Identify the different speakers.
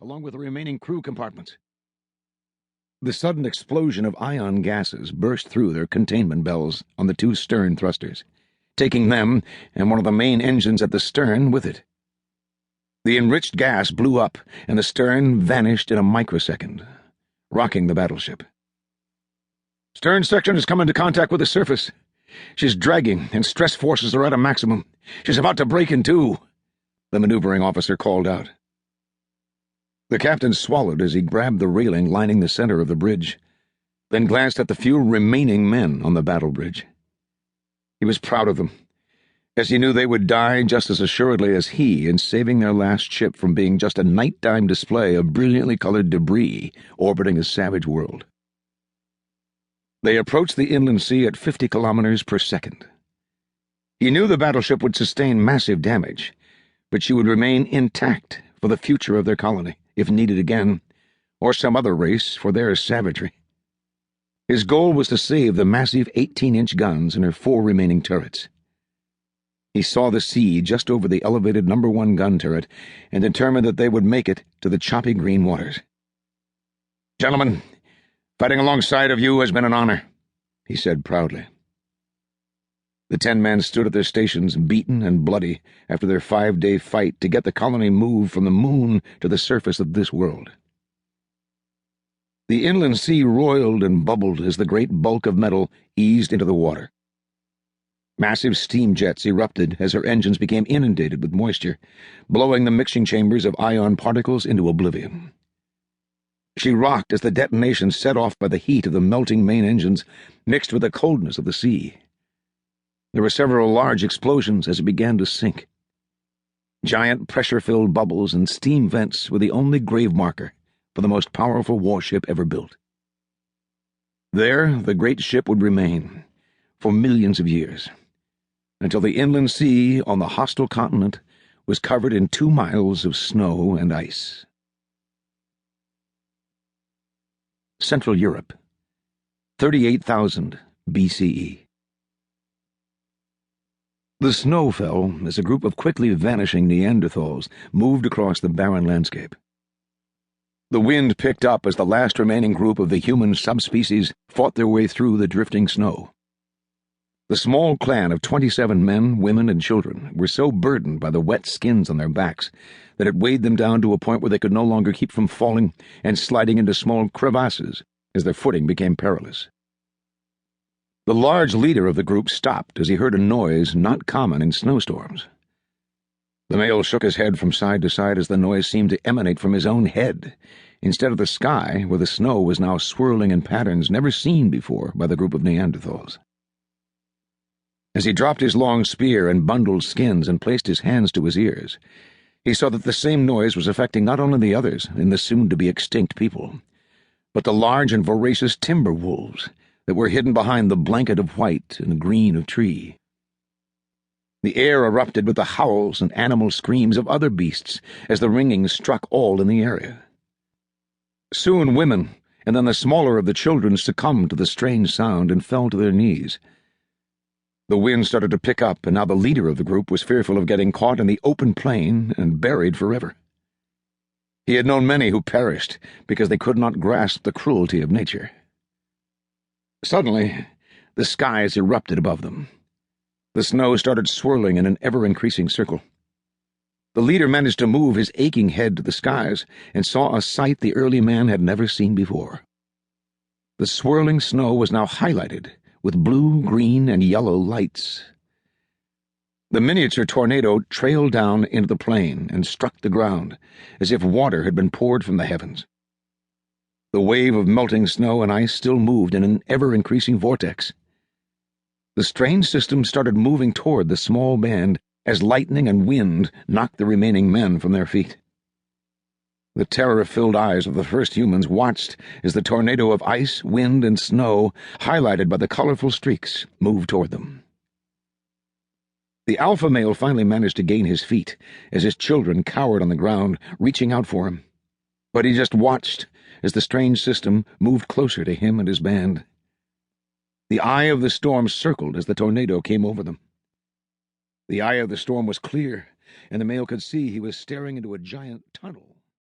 Speaker 1: along with the remaining crew compartments. The sudden explosion of ion gases burst through their containment bells on the two stern thrusters, taking them and one of the main engines at the stern with it. The enriched gas blew up, and the stern vanished in a microsecond, rocking the battleship. "Stern section has come into contact with the surface. She's dragging, and stress forces are at a maximum. She's about to break in two," the maneuvering officer called out. The captain swallowed as he grabbed the railing lining the center of the bridge, then glanced at the few remaining men on the battle bridge. He was proud of them, as he knew they would die just as assuredly as he in saving their last ship from being just a nighttime display of brilliantly colored debris orbiting a savage world. They approached the inland sea at 50 kilometers per second. He knew the battleship would sustain massive damage, but she would remain intact for the future of their colony, if needed again, or some other race for their savagery. His goal was to save the massive 18-inch guns and her 4 remaining turrets. He saw the sea just over the elevated No. 1 gun turret and determined that they would make it to the choppy green waters. "Gentlemen, fighting alongside of you has been an honor," he said proudly. The 10 men stood at their stations, beaten and bloody, after their 5-day fight to get the colony moved from the moon to the surface of this world. The inland sea roiled and bubbled as the great bulk of metal eased into the water. Massive steam jets erupted as her engines became inundated with moisture, blowing the mixing chambers of ion particles into oblivion. She rocked as the detonation set off by the heat of the melting main engines mixed with the coldness of the sea. There were several large explosions as it began to sink. Giant pressure-filled bubbles and steam vents were the only grave marker for the most powerful warship ever built. There, the great ship would remain, for millions of years, until the inland sea on the hostile continent was covered in 2 miles of snow and ice. Central Europe, 38,000 BCE. The snow fell as a group of quickly vanishing Neanderthals moved across the barren landscape. The wind picked up as the last remaining group of the human subspecies fought their way through the drifting snow. The small clan of 27 men, women, and children were so burdened by the wet skins on their backs that it weighed them down to a point where they could no longer keep from falling and sliding into small crevasses as their footing became perilous. The large leader of the group stopped as he heard a noise not common in snowstorms. The male shook his head from side to side as the noise seemed to emanate from his own head, instead of the sky where the snow was now swirling in patterns never seen before by the group of Neanderthals. As he dropped his long spear and bundled skins and placed his hands to his ears, he saw that the same noise was affecting not only the others in the soon-to-be-extinct people, but the large and voracious timber wolves that were hidden behind the blanket of white and green of tree. The air erupted with the howls and animal screams of other beasts as the ringing struck all in the area. Soon women, and then the smaller of the children, succumbed to the strange sound and fell to their knees. The wind started to pick up, and now the leader of the group was fearful of getting caught in the open plain and buried forever. He had known many who perished because they could not grasp the cruelty of nature. Suddenly, the skies erupted above them. The snow started swirling in an ever-increasing circle. The leader managed to move his aching head to the skies and saw a sight the early man had never seen before. The swirling snow was now highlighted with blue, green, and yellow lights. The miniature tornado trailed down into the plain and struck the ground, as if water had been poured from the heavens. The wave of melting snow and ice still moved in an ever-increasing vortex. The strange system started moving toward the small band as lightning and wind knocked the remaining men from their feet. The terror-filled eyes of the first humans watched as the tornado of ice, wind, and snow, highlighted by the colorful streaks, moved toward them. The alpha male finally managed to gain his feet as his children cowered on the ground, reaching out for him. But he just watched as the strange system moved closer to him and his band. The eye of the storm circled as the tornado came over them. The eye of the storm was clear, and the male could see he was staring into a giant tunnel.